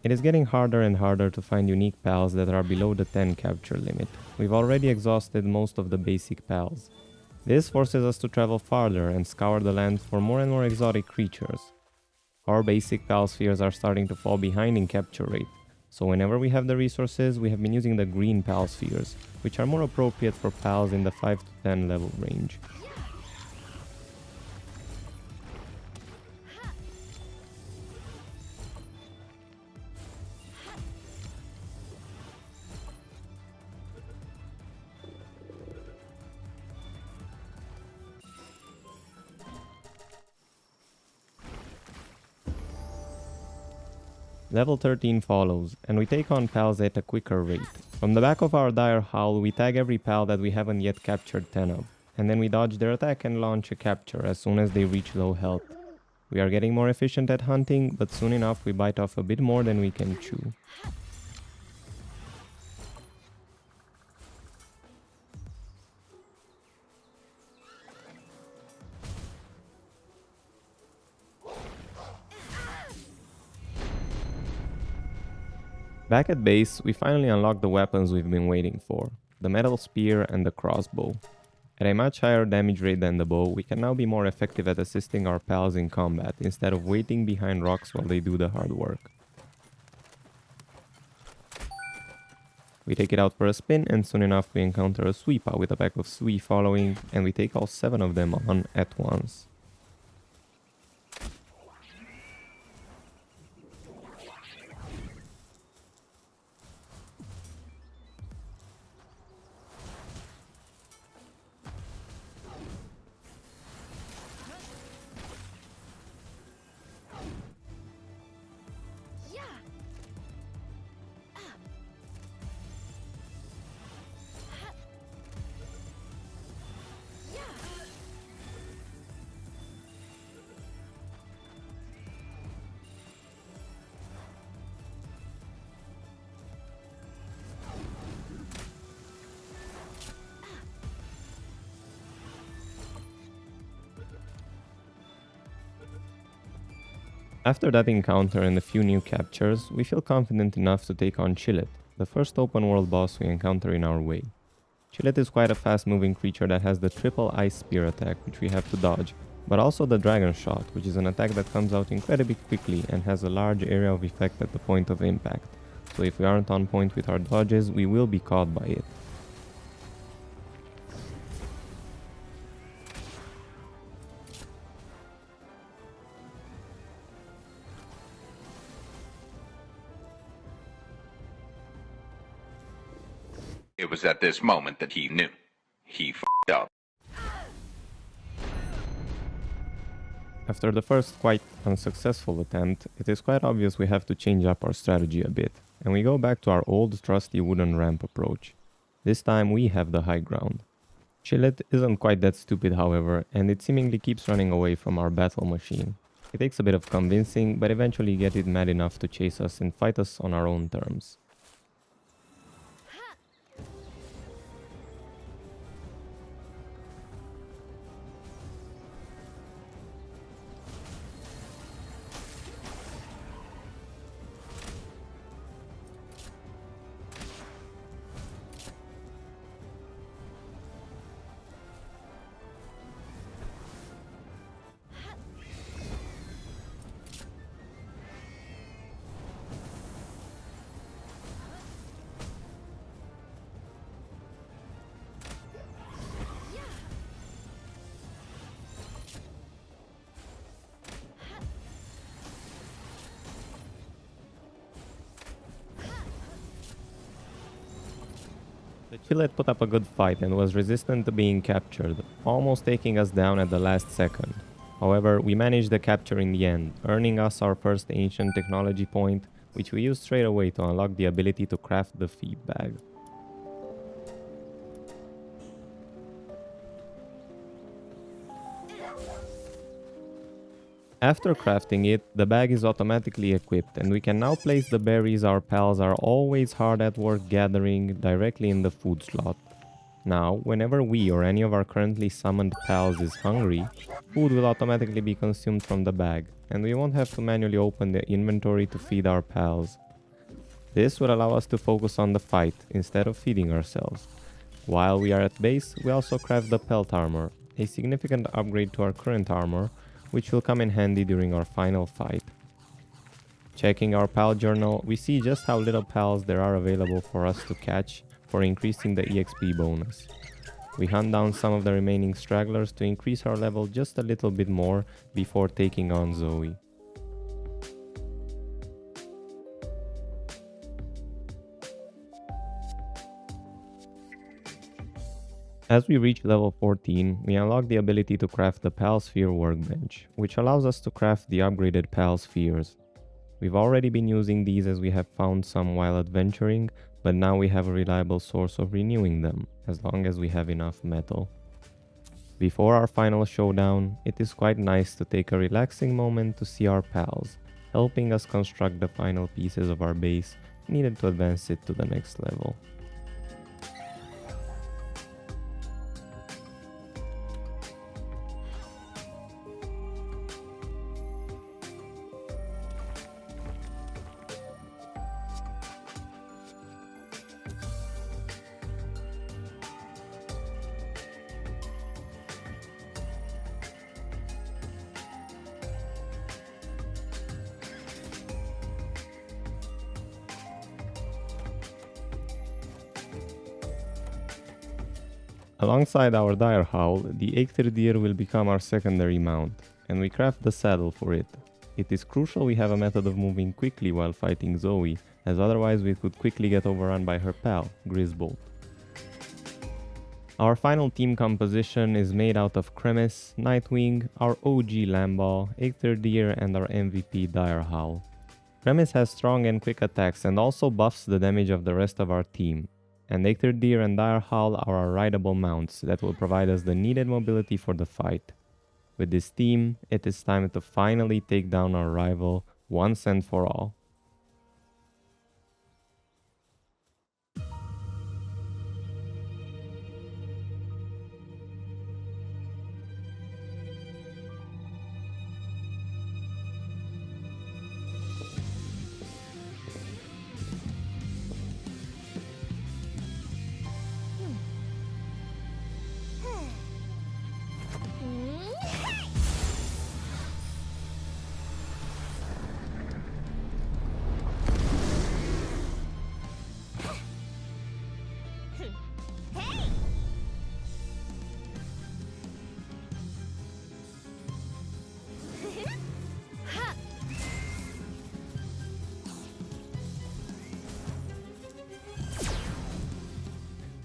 It is getting harder and harder to find unique pals that are below the 10 capture limit. We've already exhausted most of the basic pals. This forces us to travel farther and scour the land for more and more exotic creatures. Our basic pal spheres are starting to fall behind in capture rate, so whenever we have the resources, we have been using the green pal spheres, which are more appropriate for pals in the 5 to 10 level range. Level 13 follows, and we take on pals at a quicker rate. From the back of our dire howl, we tag every pal that we haven't yet captured 10 of, and then we dodge their attack and launch a capture as soon as they reach low health. We are getting more efficient at hunting, but soon enough we bite off a bit more than we can chew. Back at base, we finally unlock the weapons we've been waiting for, the metal spear and the crossbow. At a much higher damage rate than the bow, we can now be more effective at assisting our pals in combat, instead of waiting behind rocks while they do the hard work. We take it out for a spin, and soon enough we encounter a sweeper with a pack of Sui following, and we take all 7 of them on at once. After that encounter and a few new captures, we feel confident enough to take on Chillet, the first open world boss we encounter in our way. Chillet is quite a fast moving creature that has the triple ice spear attack, which we have to dodge, but also the dragon shot, which is an attack that comes out incredibly quickly and has a large area of effect at the point of impact, so if we aren't on point with our dodges, we will be caught by it. It was at this moment that he knew. He f***ed up. After the first quite unsuccessful attempt, it is quite obvious we have to change up our strategy a bit, and we go back to our old trusty wooden ramp approach. This time we have the high ground. Chillet isn't quite that stupid, however, and it seemingly keeps running away from our battle machine. It takes a bit of convincing, but eventually get it mad enough to chase us and fight us on our own terms. The Chillet put up a good fight and was resistant to being captured, almost taking us down at the last second. However, we managed the capture in the end, earning us our first ancient technology point, which we used straight away to unlock the ability to craft the feed bag. After crafting it, the bag is automatically equipped, and we can now place the berries our pals are always hard at work gathering directly in the food slot. Now, whenever we or any of our currently summoned pals is hungry, food will automatically be consumed from the bag, and we won't have to manually open the inventory to feed our pals. This will allow us to focus on the fight instead of feeding ourselves. While we are at base, we also craft the pelt armor, a significant upgrade to our current armor, which will come in handy during our final fight. Checking our pal journal, we see just how little pals there are available for us to catch for increasing the EXP bonus. We hunt down some of the remaining stragglers to increase our level just a little bit more before taking on Zoe. As we reach level 14, we unlock the ability to craft the Pal Sphere workbench, which allows us to craft the upgraded Pal Spheres. We've already been using these as we have found some while adventuring, but now we have a reliable source of renewing them, as long as we have enough metal. Before our final showdown, it is quite nice to take a relaxing moment to see our pals, helping us construct the final pieces of our base needed to advance it to the next level. Alongside our dire howl, the Eikthyr will become our secondary mount, and we craft the saddle for it. It is crucial we have a method of moving quickly while fighting Zoe, as otherwise we could quickly get overrun by her pal, Grisbolt. Our final team composition is made out of Cremis, Nightwing, our OG Lamball, Eikthyr and our MVP Dire Howl. Cremis has strong and quick attacks and also buffs the damage of the rest of our team. And Eikthyr and Dire Howl are our rideable mounts that will provide us the needed mobility for the fight. With this team, it is time to finally take down our rival once and for all.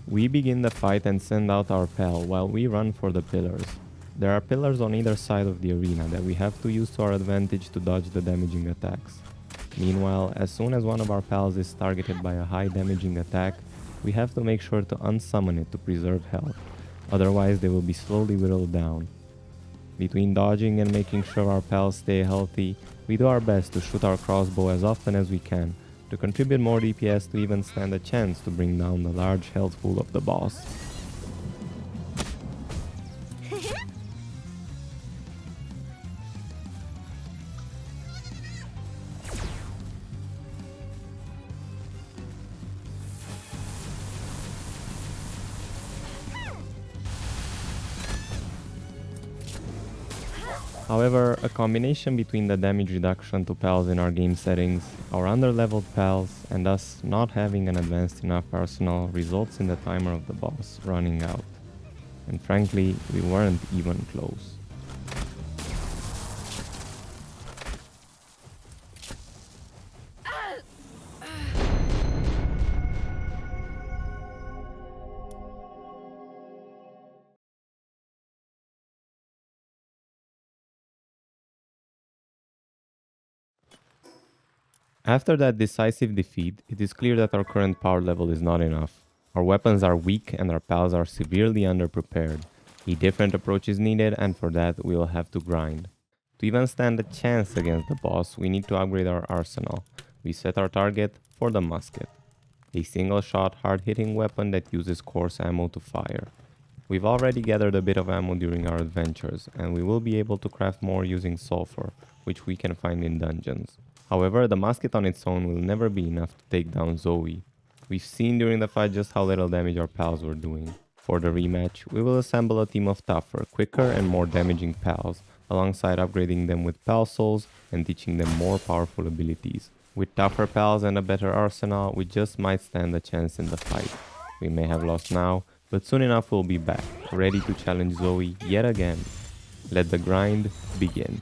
We begin the fight and send out our pal while we run for the pillars. There are pillars on either side of the arena that we have to use to our advantage to dodge the damaging attacks. Meanwhile, as soon as one of our pals is targeted by a high damaging attack, we have to make sure to unsummon it to preserve health, otherwise they will be slowly whittled down. Between dodging and making sure our pals stay healthy, we do our best to shoot our crossbow as often as we can, to contribute more DPS to even stand a chance to bring down the large health pool of the boss. However, a combination between the damage reduction to pals in our game settings, our underleveled pals, and us not having an advanced enough arsenal results in the timer of the boss running out. And frankly, we weren't even close. After that decisive defeat, it is clear that our current power level is not enough. Our weapons are weak and our pals are severely underprepared. A different approach is needed, and for that we will have to grind. To even stand a chance against the boss, we need to upgrade our arsenal. We set our target for the musket, a single-shot, hard-hitting weapon that uses coarse ammo to fire. We've already gathered a bit of ammo during our adventures, and we will be able to craft more using sulfur, which we can find in dungeons. However, the musket on its own will never be enough to take down Zoe. We've seen during the fight just how little damage our pals were doing. For the rematch, we will assemble a team of tougher, quicker and more damaging pals, alongside upgrading them with pal souls and teaching them more powerful abilities. With tougher pals and a better arsenal, we just might stand a chance in the fight. We may have lost now, but soon enough we'll be back, ready to challenge Zoe yet again. Let the grind begin.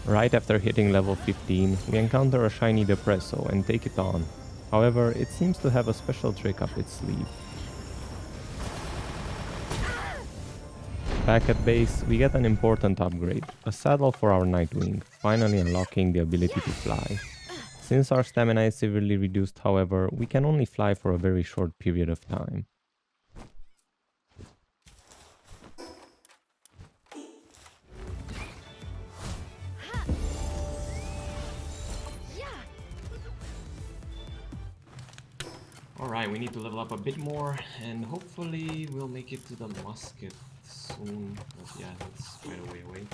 Right after hitting level 15, we encounter a shiny Depresso and take it on. However, it seems to have a special trick up its sleeve. Back at base, we get an important upgrade, a saddle for our Nightwing, finally unlocking the ability to fly. Since our stamina is severely reduced, however, we can only fly for a very short period of time. Alright, we need to level up a bit more, and hopefully we'll make it to the musket soon. But yeah, that's quite a way away.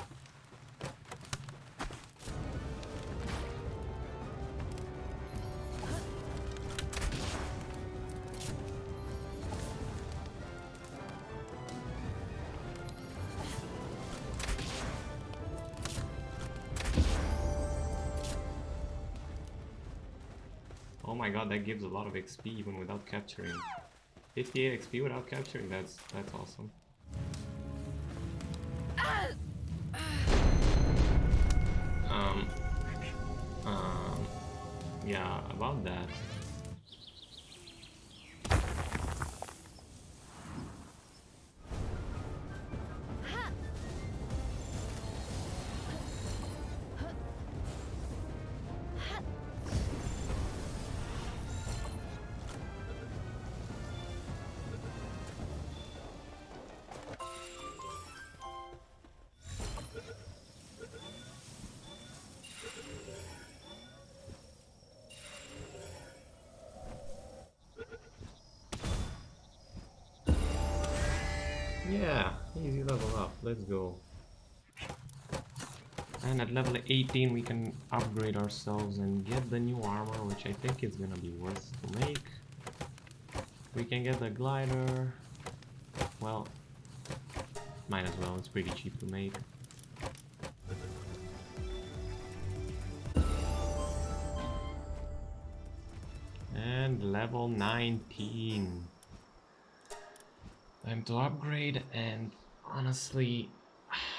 my god, that gives a lot of XP even without capturing. 58 XP without capturing, that's awesome. Yeah, about that. Yeah, easy level up, let's go. And at level 18 we can upgrade ourselves and get the new armor, which I think is gonna be worth to make. We can get the glider. Well, might as well, it's pretty cheap to make. And level 19. Time to upgrade, and honestly,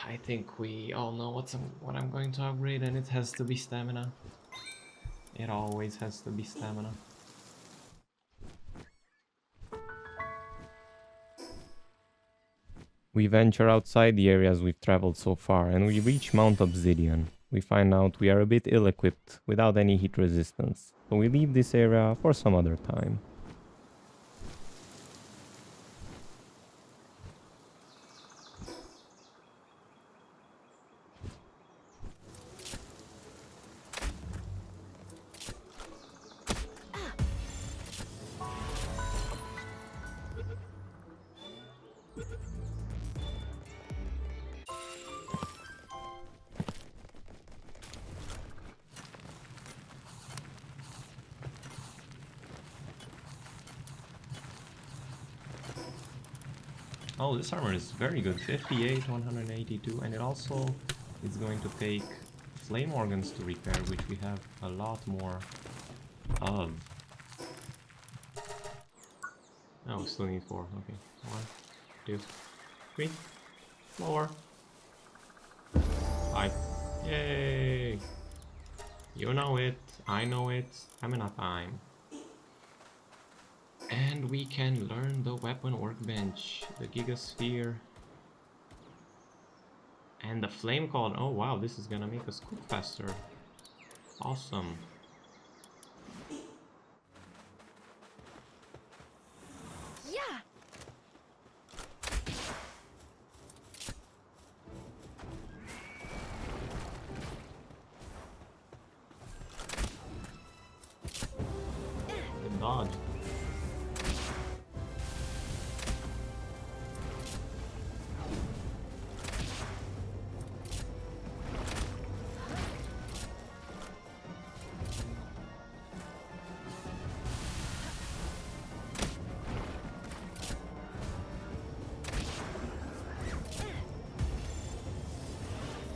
I think we all know what I'm going to upgrade, and it has to be stamina. It always has to be stamina. We venture outside the areas we've traveled so far, and we reach Mount Obsidian. We find out we are a bit ill-equipped, without any heat resistance, so we leave this area for some other time. Oh, this armor is very good. 58, 182, and it also is going to take flame organs to repair, which we have a lot more of. Oh, we still need 4. Okay. 1, 2, 3. 4. 5. Yay! You know it. I know it. Stamina time. And we can learn the weapon workbench, the Gigasphere, and the flame cauldron. Oh wow, this is gonna make us cook faster. Awesome. Yeah. Good dodge.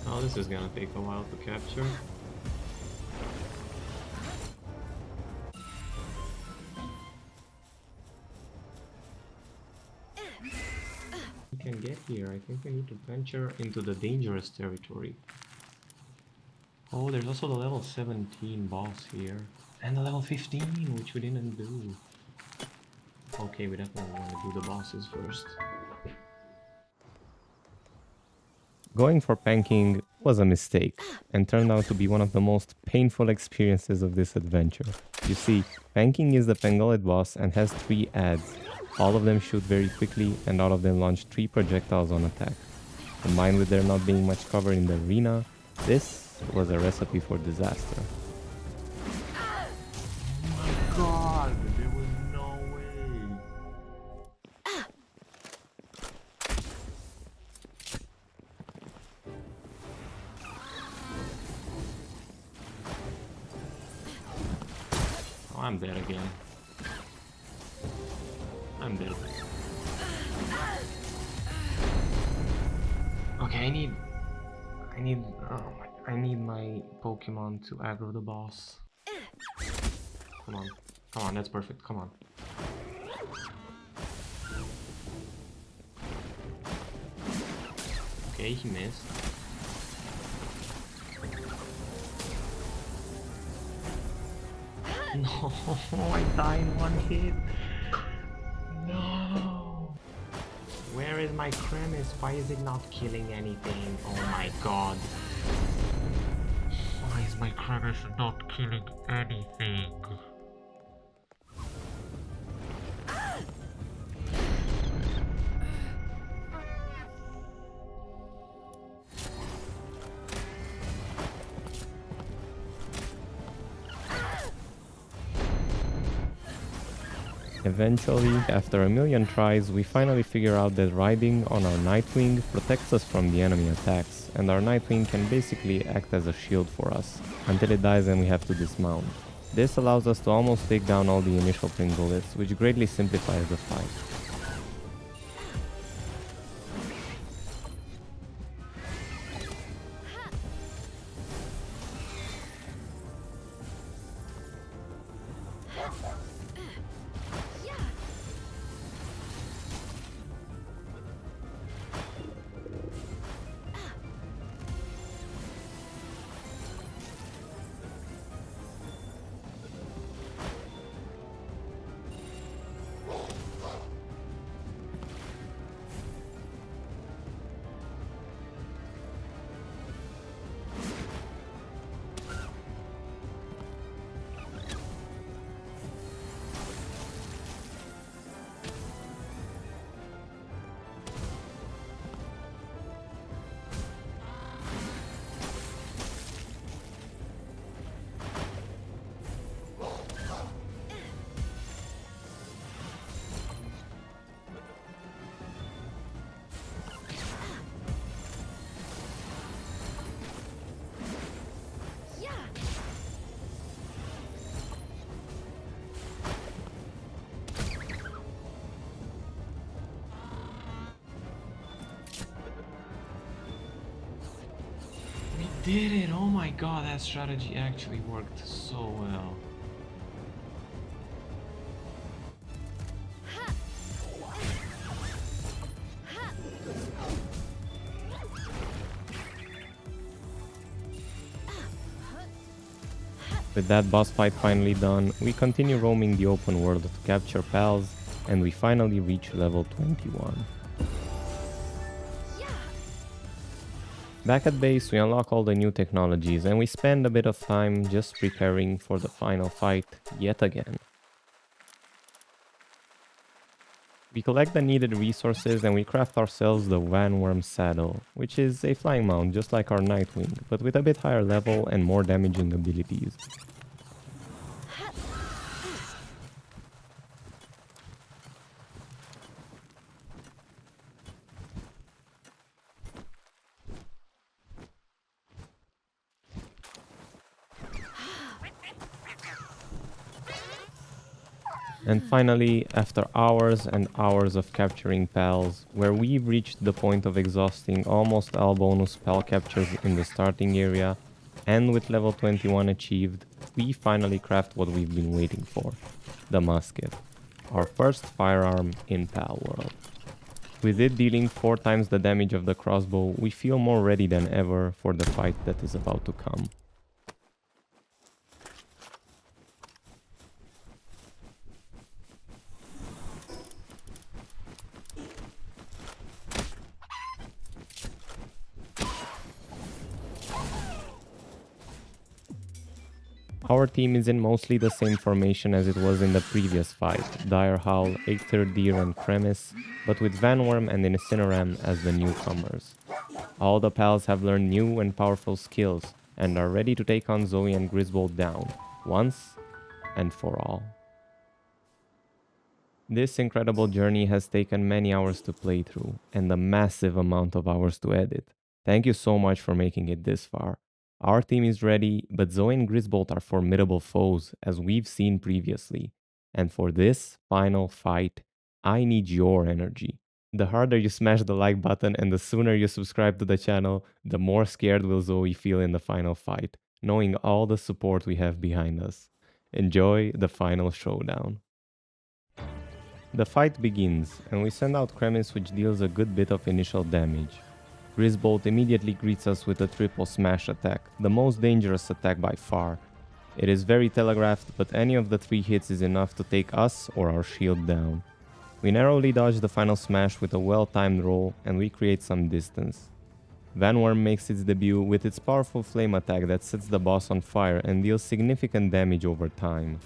Oh, this is gonna take a while to capture. We can get here. I think we need to venture into the dangerous territory. Oh, there's also the level 17 boss here. And the level 15, which we didn't do. Okay, we definitely want to do the bosses first. Going for panking was a mistake, and turned out to be one of the most painful experiences of this adventure. You see, panking is the Pangolid boss and has 3 adds. All of them shoot very quickly, and all of them launch 3 projectiles on attack. Combined with there not being much cover in the arena, this was a recipe for disaster. Oh my god, there was no way. Oh, I'm dead again. I'm dead. Okay, I need I need my Pokemon to aggro the boss. Come on. Come on, that's perfect. Come on. Okay, he missed. No, I died in one hit. No. Where is my Kremis? Why is it not killing anything? Oh my god. Why is my Kremis not killing anything? Eventually, after a million tries, we finally figure out that riding on our Nightwing protects us from the enemy attacks, and our Nightwing can basically act as a shield for us, until it dies and we have to dismount. This allows us to almost take down all the initial ping bullets, which greatly simplifies the fight. Did it! Oh my god, that strategy actually worked so well. With that boss fight finally done, we continue roaming the open world to capture pals, and we finally reach level 21. Back at base, we unlock all the new technologies, and we spend a bit of time just preparing for the final fight yet again. We collect the needed resources and we craft ourselves the Vanworm saddle, which is a flying mount just like our Nightwing, but with a bit higher level and more damaging abilities. And finally, after hours and hours of capturing pals, where we've reached the point of exhausting almost all bonus pal captures in the starting area, and with level 21 achieved, we finally craft what we've been waiting for, the musket, our first firearm in Palworld. With it dealing 4 times the damage of the crossbow, we feel more ready than ever for the fight that is about to come. Our team is in mostly the same formation as it was in the previous fight, Dire Howl, Aether Deer and Kremis, but with Vanworm and Incineram as the newcomers. All the pals have learned new and powerful skills, and are ready to take on Zoe and Griswold down, once and for all. This incredible journey has taken many hours to play through, and a massive amount of hours to edit. Thank you so much for making it this far. Our team is ready, but Zoe and Griswold are formidable foes, as we've seen previously. And for this final fight, I need your energy. The harder you smash the like button and the sooner you subscribe to the channel, the more scared will Zoe feel in the final fight, knowing all the support we have behind us. Enjoy the final showdown. The fight begins, and we send out Kremis, which deals a good bit of initial damage. Grisbolt immediately greets us with a triple smash attack, the most dangerous attack by far. It is very telegraphed, but any of the 3 hits is enough to take us or our shield down. We narrowly dodge the final smash with a well-timed roll, and we create some distance. Vanworm makes its debut with its powerful flame attack that sets the boss on fire and deals significant damage over time.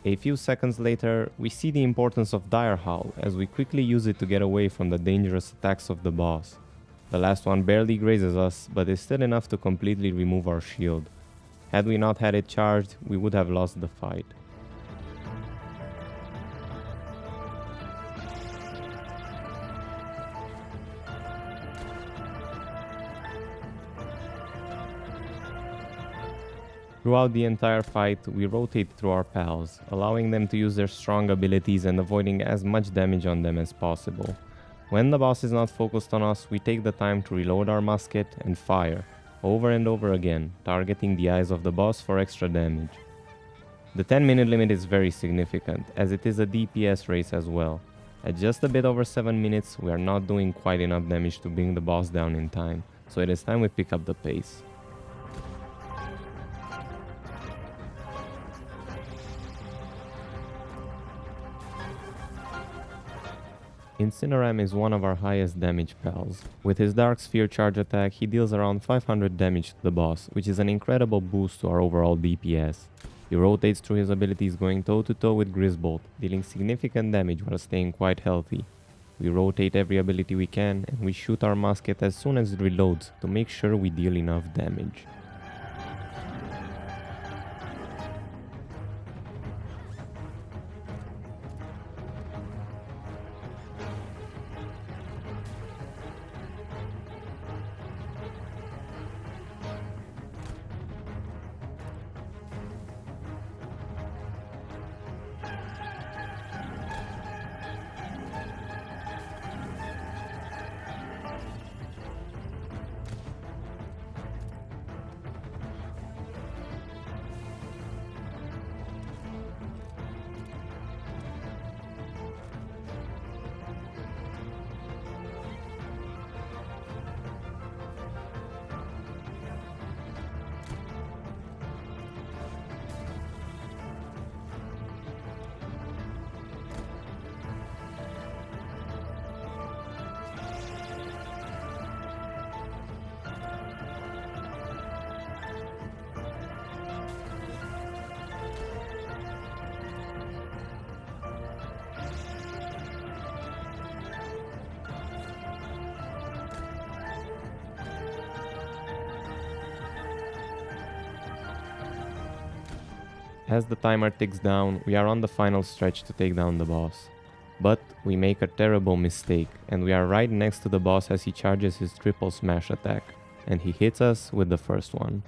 A few seconds later, we see the importance of Dire Howl as we quickly use it to get away from the dangerous attacks of the boss. The last one barely grazes us, but is still enough to completely remove our shield. Had we not had it charged, we would have lost the fight. Throughout the entire fight, we rotate through our pals, allowing them to use their strong abilities and avoiding as much damage on them as possible. When the boss is not focused on us, we take the time to reload our musket and fire, over and over again, targeting the eyes of the boss for extra damage. The 10-minute limit is very significant, as it is a DPS race as well. At just a bit over 7 minutes, we are not doing quite enough damage to bring the boss down in time, so it is time we pick up the pace. Incineram is one of our highest damage pals. With his Dark Sphere charge attack, he deals around 500 damage to the boss, which is an incredible boost to our overall DPS. He rotates through his abilities going toe to toe with Grisbolt, dealing significant damage while staying quite healthy. We rotate every ability we can, and we shoot our musket as soon as it reloads to make sure we deal enough damage. As the timer ticks down, we are on the final stretch to take down the boss. But we make a terrible mistake, and we are right next to the boss as he charges his triple smash attack, and he hits us with the first one.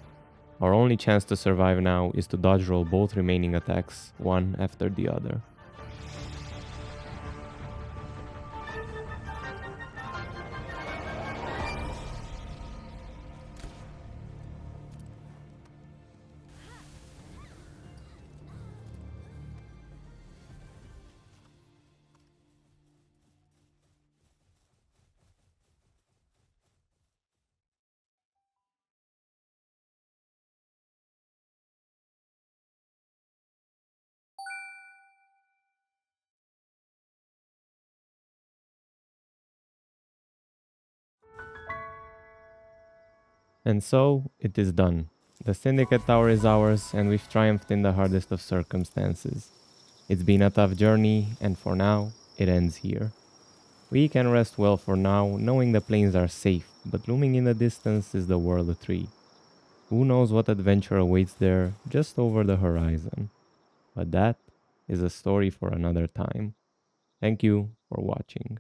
Our only chance to survive now is to dodge roll both remaining attacks, one after the other. And so, it is done. The Syndicate Tower is ours, and we've triumphed in the hardest of circumstances. It's been a tough journey, and for now, it ends here. We can rest well for now, knowing the plains are safe, but looming in the distance is the World 3. Who knows what adventure awaits there, just over the horizon. But that is a story for another time. Thank you for watching.